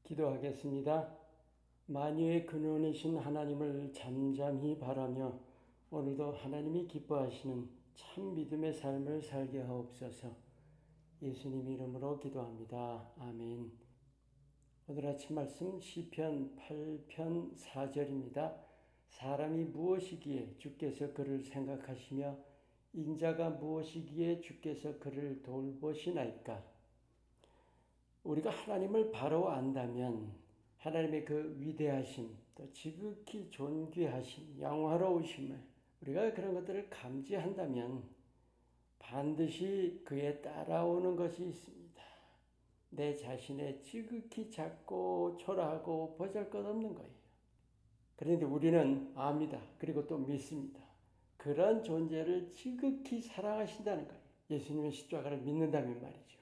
기도하겠습니다. 만유의 근원이신 하나님을 잠잠히 바라며 오늘도 하나님이 기뻐하시는 참 믿음의 삶을 살게 하옵소서. 예수님 이름으로 기도합니다. 아멘. 오늘 아침 말씀 시편 8편 4절입니다. 사람이 무엇이기에 주께서 그를 생각하시며 인자가 무엇이기에 주께서 그를 돌보시나이까. 우리가 하나님을 바로 안다면 하나님의 그 위대하심, 또 지극히 존귀하심, 영화로우심을 우리가 그런 것들을 감지한다면 반드시 그에 따라오는 것이 있습니다. 내 자신의 지극히 작고 초라하고 보잘것없는 거예요. 그런데 우리는 압니다. 그리고 또 믿습니다. 그런 존재를 지극히 사랑하신다는 거예요. 예수님의 십자가를 믿는다면 말이죠.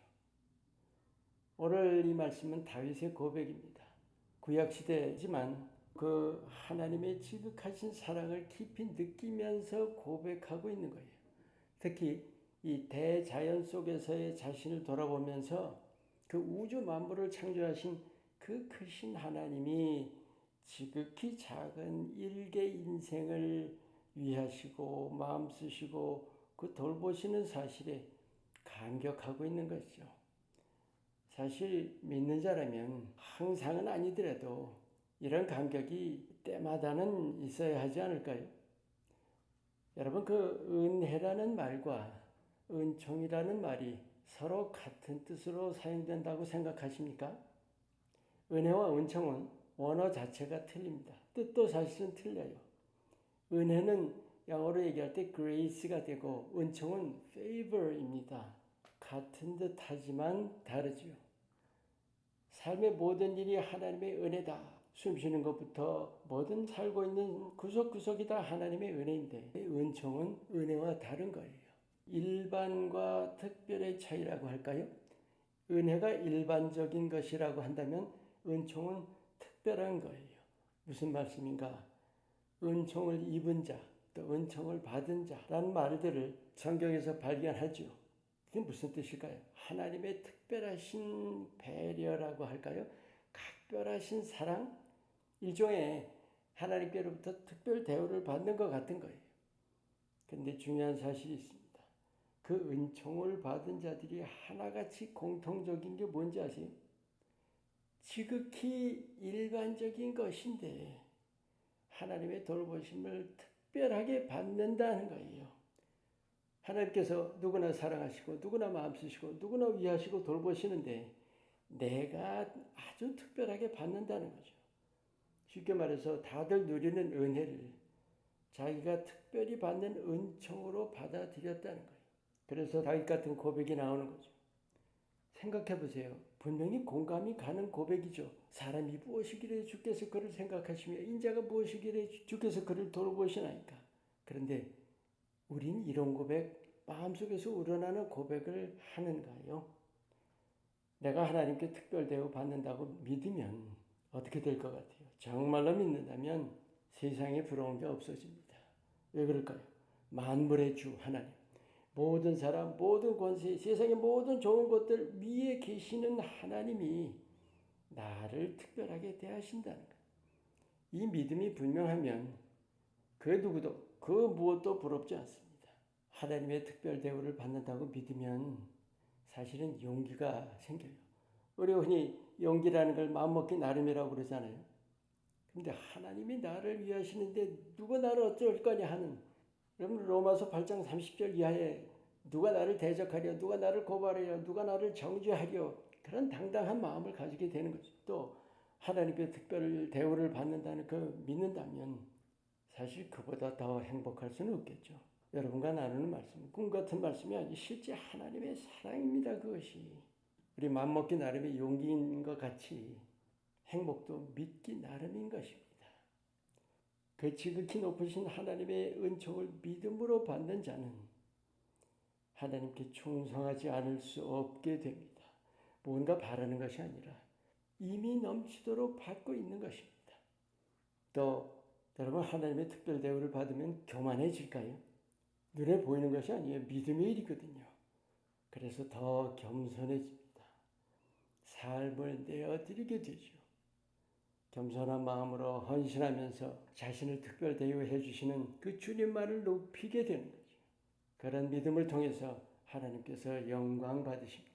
오늘 이 말씀은 다윗의 고백입니다. 구약시대지만 그 하나님의 지극하신 사랑을 깊이 느끼면서 고백하고 있는 거예요. 특히 이 대자연 속에서의 자신을 돌아보면서 그 우주 만물을 창조하신 그 크신 하나님이 지극히 작은 일개 인생을 위하시고 마음 쓰시고 그 돌보시는 사실에 감격하고 있는 것이죠. 사실 믿는 자라면 항상은 아니더라도 이런 감격이 때마다는 있어야 하지 않을까요? 여러분, 그 은혜라는 말과 은총이라는 말이 서로 같은 뜻으로 사용된다고 생각하십니까? 은혜와 은총은 원어 자체가 틀립니다. 뜻도 사실은 틀려요. 은혜는 영어로 얘기할 때 grace가 되고 은총은 favor입니다. 같은 듯 하지만 다르지요. 삶의 모든 일이 하나님의 은혜다. 숨 쉬는 것부터 뭐든 살고 있는 구석구석이 다 하나님의 은혜인데 은총은 은혜와 다른 거예요. 일반과 특별의 차이라고 할까요? 은혜가 일반적인 것이라고 한다면 은총은 특별한 거예요. 무슨 말씀인가? 은총을 입은 자, 또 은총을 받은 자라는 말들을 성경에서 발견하죠. 그게 무슨 뜻일까요? 하나님의 특별하신 배려라고 할까요? 각별하신 사랑? 일종의 하나님께로부터 특별 대우를 받는 것 같은 거예요. 그런데 중요한 사실이 있습니다. 그 은총을 받은 자들이 하나같이 공통적인 게 뭔지 아세요? 지극히 일반적인 것인데 하나님의 돌보심을 특별하게 받는다는 거예요. 하나님께서 누구나 사랑하시고 누구나 마음 쓰시고 누구나 위하시고 돌보시는데 내가 아주 특별하게 받는다는 거죠. 쉽게 말해서 다들 누리는 은혜를 자기가 특별히 받는 은총으로 받아들였다는 거예요. 그래서 다윗 같은 고백이 나오는 거죠. 생각해 보세요. 분명히 공감이 가는 고백이죠. 사람이 무엇이기래 주께서 그를 생각하시며 인자가 무엇이기래 주께서 그를 돌보시나이까. 그런데 우린 이런 고백, 마음속에서 우러나는 고백을 하는가요? 내가 하나님께 특별 대우 받는다고 믿으면 어떻게 될 것 같아요? 정말로 믿는다면 세상에 부러운 게 없어집니다. 왜 그럴까요? 만물의 주 하나님, 모든 사람, 모든 권세, 세상의 모든 좋은 것들 위에 계시는 하나님이 나를 특별하게 대하신다는 거예요. 이 믿음이 분명하면 그 누구도 그 무엇도 부럽지 않습니다. 하나님의 특별 대우를 받는다고 믿으면 사실은 용기가 생겨요. 우리 흔히 용기라는 걸 마음먹기 나름이라고 그러잖아요. 그런데 하나님이 나를 위하시는데 누가 나를 어쩔 거냐 하는, 여러분 로마서 8장 30절 이하에 누가 나를 대적하려, 누가 나를 고발하려, 누가 나를 정죄하려, 그런 당당한 마음을 가지게 되는 거죠. 또 하나님께 특별 대우를 받는다는 그 믿는다면 사실 그보다 더 행복할 수는 없겠죠. 여러분과 나누는 말씀, 꿈 같은 말씀이 아니 실제 하나님의 사랑입니다. 그것이 우리 맘먹기 나름의 용기인 것 같이 행복도 믿기 나름인 것입니다. 그 지극히 높으신 하나님의 은총을 믿음으로 받는 자는 하나님께 충성하지 않을 수 없게 됩니다. 뭔가 바라는 것이 아니라 이미 넘치도록 받고 있는 것입니다. 또 여러분, 하나님의 특별 대우를 받으면 교만해질까요? 눈에 보이는 것이 아니에요. 믿음의 일이거든요. 그래서 더 겸손해집니다. 삶을 내어드리게 되죠. 겸손한 마음으로 헌신하면서 자신을 특별 대우해 주시는 그 주님만을 높이게 되는 거죠. 그런 믿음을 통해서 하나님께서 영광 받으십니다.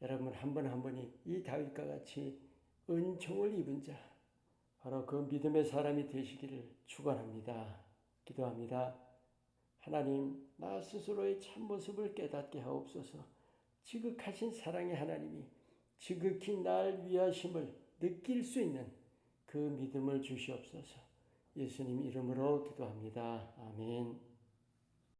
여러분 한 분 한 분이 이 다윗과 같이 은총을 입은 자, 바로 그 믿음의 사람이 되시기를 축원합니다. 기도합니다. 하나님, 나 스스로의 참모습을 깨닫게 하옵소서. 지극하신 사랑의 하나님이 지극히 날 위하심을 느낄 수 있는 그 믿음을 주시옵소서. 예수님 이름으로 기도합니다. 아멘.